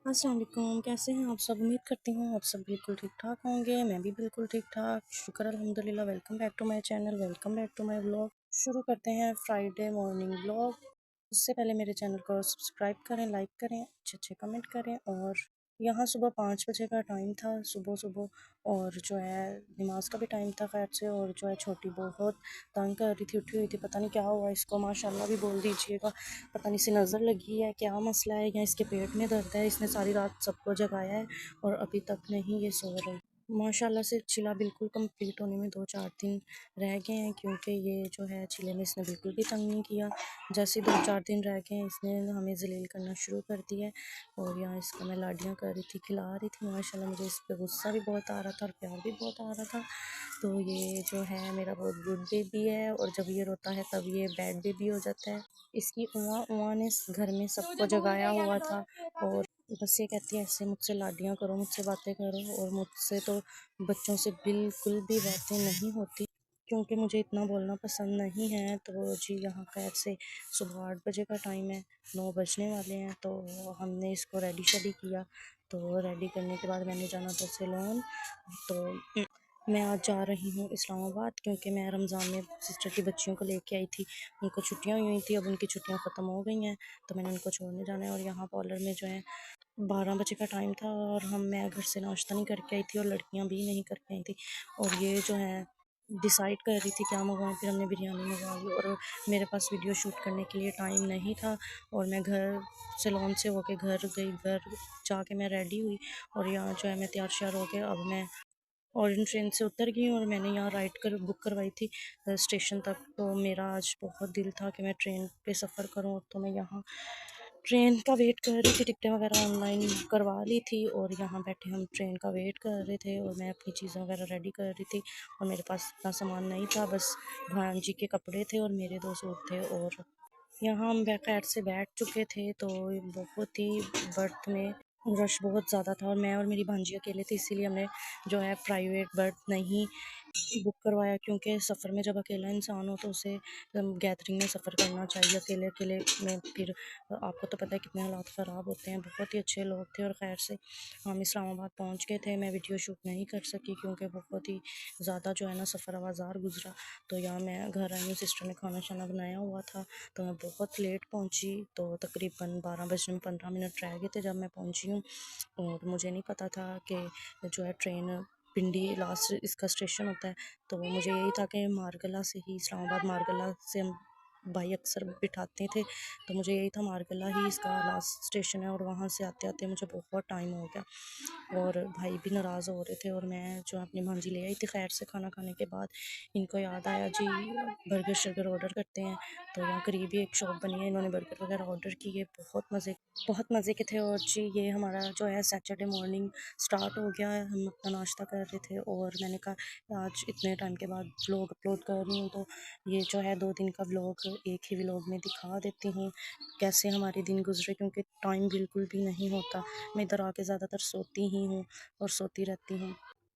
अस्सलाम वालेकुम, कैसे हैं आप सब? उम्मीद करती हूँ आप सब बिल्कुल ठीक-ठाक होंगे। मैं भी बिल्कुल ठीक-ठाक, शुक्र अल्हम्दुलिल्लाह। Welcome back to my channel, welcome back to my vlog. शुरू करते हैं फ्राइडे मॉर्निंग व्लॉग। उससे पहले मेरे चैनल को सब्सक्राइब करें, लाइक करें, अच्छे-अच्छे कमेंट करें। और यहाँ सुबह 5 बजे का टाइम था, सुबह-सुबह। और जो है नमाज़ का भी टाइम था खैर से। और जो है छोटी बहुत तंग कर रही थी, उठी हुई थी, पता नहीं क्या हुआ इसको, माशाल्लाह भी बोल दीजिएगा। पता नहीं इसे नज़र लगी है, क्या मसला है, या इसके पेट में दर्द है। इसने सारी रात सबको जगाया है और अभी तक नहीं ये सो रही। माशाल्लाह से चिला बिल्कुल कंप्लीट होने में 2-4 दिन रह गए हैं, क्योंकि ये जो है चिले में इसने बिल्कुल भी तंग नहीं किया। जैसे 2-4 दिन रह गए हैं इसने हमें ज़लील करना शुरू कर दिया है। और यहाँ इसका मैं लाडियाँ कर रही थी, खिला रही थी। माशाल्लाह मुझे इस पे गुस्सा भी बहुत आ रहा था और प्यार भी बहुत आ रहा था। तो ये जो है मेरा बहुत गुड बेबी है, और जब ये रोता है तब ये बैड बेबी हो जाता है। इसकी उआ ने घर में सबको जगाया हुआ था। और बस ये कहती है ऐसे मुझसे लाडियाँ करो, मुझसे बातें करो। और मुझसे तो बच्चों से बिल्कुल भी बातें नहीं होती, क्योंकि मुझे इतना बोलना पसंद नहीं है। तो जी यहाँ खैर से सुबह 8 बजे का टाइम है, 9 बजने वाले हैं। तो हमने इसको रेडी शेडी किया। तो रेडी करने के बाद मैंने जाना था सैलून। तो मैं आज जा रही हूँ इस्लामाबाद, क्योंकि मैं रमज़ान में सिस्टर की बच्चियों को लेके आई थी। उनको छुट्टियाँ हुई थी, अब उनकी छुट्टियाँ ख़त्म हो गई हैं, तो मैंने उनको छोड़ने जाना है। और यहाँ पार्लर में जो है 12 बजे का टाइम था, और मैं घर से नाश्ता नहीं करके आई थी और लड़कियाँ भी नहीं करके आई थी। और ये जो है डिसाइड कर रही थी क्या मंगवाऊँ, फिर हमने बिरयानी मंगवा ली। और मेरे पास वीडियो शूट करने के लिए टाइम नहीं था, और मैं घर सैलून से होके घर गई। घर जाके मैं रेडी हुई, और यहाँ जो है मैं तैयार श्यार हो के अब मैं ऑरेंज ट्रेन से उतर गई हूँ। और मैंने यहाँ राइड कर बुक करवाई थी स्टेशन तक। तो मेरा आज बहुत दिल था कि मैं ट्रेन पे सफ़र करूँ, तो मैं यहाँ ट्रेन का वेट कर रही थी। टिकटें वगैरह ऑनलाइन करवा ली थी, और यहाँ बैठे हम ट्रेन का वेट कर रहे थे। और मैं अपनी चीज़ें वगैरह रेडी कर रही थी, और मेरे पास इतना सामान नहीं था, बस भांजी के कपड़े थे और मेरे 2 सूट थे। और यहाँ हम खैर से बैठ चुके थे, तो बहुत ही बर्थ में रश बहुत ज़्यादा था, और मैं और मेरी भांजी अकेले थे, इसीलिए हमने जो है प्राइवेट बर्थ नहीं बुक करवाया। क्योंकि सफ़र में जब अकेला इंसान हो तो उसे गैदरिंग में सफ़र करना चाहिए। अकेले अकेले में फिर आपको तो पता है कितने हालात ख़राब होते हैं। बहुत ही अच्छे लोग थे, और खैर से हम इस्लामाबाद पहुंच गए थे। मैं वीडियो शूट नहीं कर सकी, क्योंकि बहुत ही ज़्यादा जो है ना सफ़र आवाज़ार गुजरा। तो यहाँ मैं घर आई हूँ, सिस्टर ने खाना शाना बनाया हुआ था, तो मैं बहुत लेट पहुँची। तो तकरीबन 12 बजने में 15 मिनट रह गए थे जब मैं पहुँची हूँ। और मुझे नहीं पता था कि जो है ट्रेन पिंडी लास्ट इसका स्टेशन होता है। तो मुझे यही था कि मारगला से ही, इस्लामाबाद मारगला से हम भाई अक्सर बिठाते थे, तो मुझे यही था मारगला ही इसका लास्ट स्टेशन है। और वहाँ से आते आते मुझे बहुत टाइम हो गया, और भाई भी नाराज़ हो रहे थे। और मैं जो अपनी भांजी ले आई थी खैर से खाना खाने के बाद, इनको याद आया जी बर्गर शर्गर ऑर्डर करते हैं। तो यहाँ करीब ही एक शॉप बनी है, इन्होंने बर्गर वगैरह ऑर्डर किए, बहुत मज़े के थे। और जी ये हमारा जो है सैटरडे मॉर्निंग स्टार्ट हो गया है। हम अपना नाश्ता कर रहे थे, और मैंने कहा आज इतने टाइम के बाद व्लॉग अपलोड कर रही हूँ, तो ये जो है 2 दिन का व्लॉग एक ही व्लॉग में दिखा देती हूँ कैसे हमारे दिन गुजरे, क्योंकि टाइम बिल्कुल भी नहीं होता। मैं इधर आके ज़्यादातर सोती ही हूँ और सोती रहती हूँ,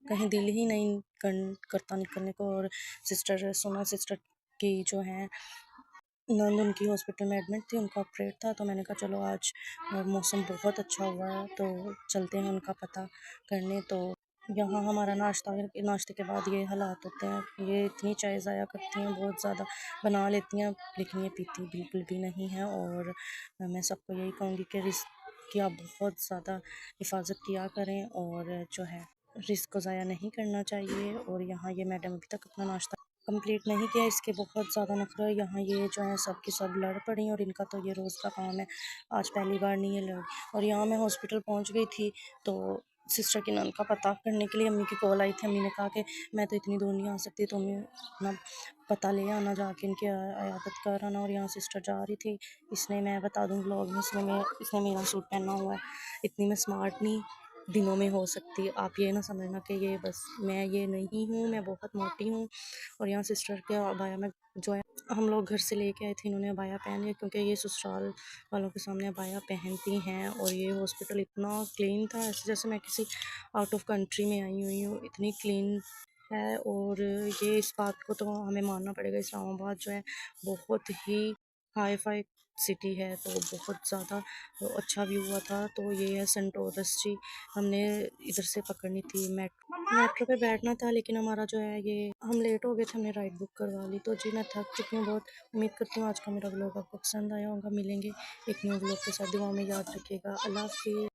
कहीं दिल ही नहीं करता निकलने को। और सिस्टर सोना सिस्टर की जो है नंद उनकी हॉस्पिटल में एडमिट थी, उनका ऑपरेट था। तो मैंने कहा चलो आज मौसम बहुत अच्छा हुआ है, तो चलते हैं उनका पता करने। तो यहाँ हमारा नाश्ते के बाद ये हालात होते हैं। ये इतनी चाय ज़ाया करती हैं, बहुत ज़्यादा बना लेती हैं, लेकिन ये पीती बिल्कुल भी नहीं है। और मैं सबको यही कहूँगी कि रिस्क की आप बहुत ज़्यादा हिफाजत किया करें, और जो है रिस्क को ज़ाया नहीं करना चाहिए। और यहाँ ये मैडम अभी तक अपना नाश्ता कंप्लीट नहीं किया, इसके बहुत ज़्यादा नखरा है। यहाँ ये जो है सब की सब लड़ पड़ी, और इनका तो ये रोज़ का काम है, आज पहली बार नहीं है लड़। और यहाँ मैं हॉस्पिटल पहुँच गई थी, तो सिस्टर की नंद का पता करने के लिए अम्मी की कॉल आई थी। अम्मी ने कहा कि मैं तो इतनी दूर नहीं आ सकती, तो अम्मी अपना पता ले आना, जाके इनकी अयादत कर आना। और यहाँ सिस्टर जा रही थी, इसने मैं बता दूँ ब्लॉग में इसने मेरा सूट पहना हुआ है। इतनी मैं स्मार्ट नहीं दिनों में हो सकती, आप ये ना समझना कि ये बस मैं ये नहीं हूँ, मैं बहुत मोटी हूँ। और यहाँ सिस्टर के अबाया में जो है हम लोग घर से लेके आए थे, इन्होंने अबाया पहन लिया, क्योंकि ये ससुराल वालों के सामने अबाया पहनती हैं। और ये हॉस्पिटल इतना क्लीन था, ऐसे जैसे मैं किसी आउट ऑफ कंट्री में आई हुई हूँ, इतनी क्लीन है। और ये इस बात को तो हमें मानना पड़ेगा, इस्लामाबाद जो है बहुत ही हाई फाई सिटी है, तो बहुत ज़्यादा अच्छा व्यू हुआ था। तो ये है सेंटोरस जी, हमने इधर से पकड़नी थी मेट्रो पे बैठना था, लेकिन हमारा जो है ये हम लेट हो गए थे, हमने राइड बुक करवा ली। तो जी मैं थक चुकी हूँ बहुत। उम्मीद करती हूँ आज का मेरा व्लॉग आपको पसंद आया होगा। मिलेंगे एक न्यू व्लॉग के साथ। दुआ में याद रखिएगा। अल्लाह हाफ़िज़।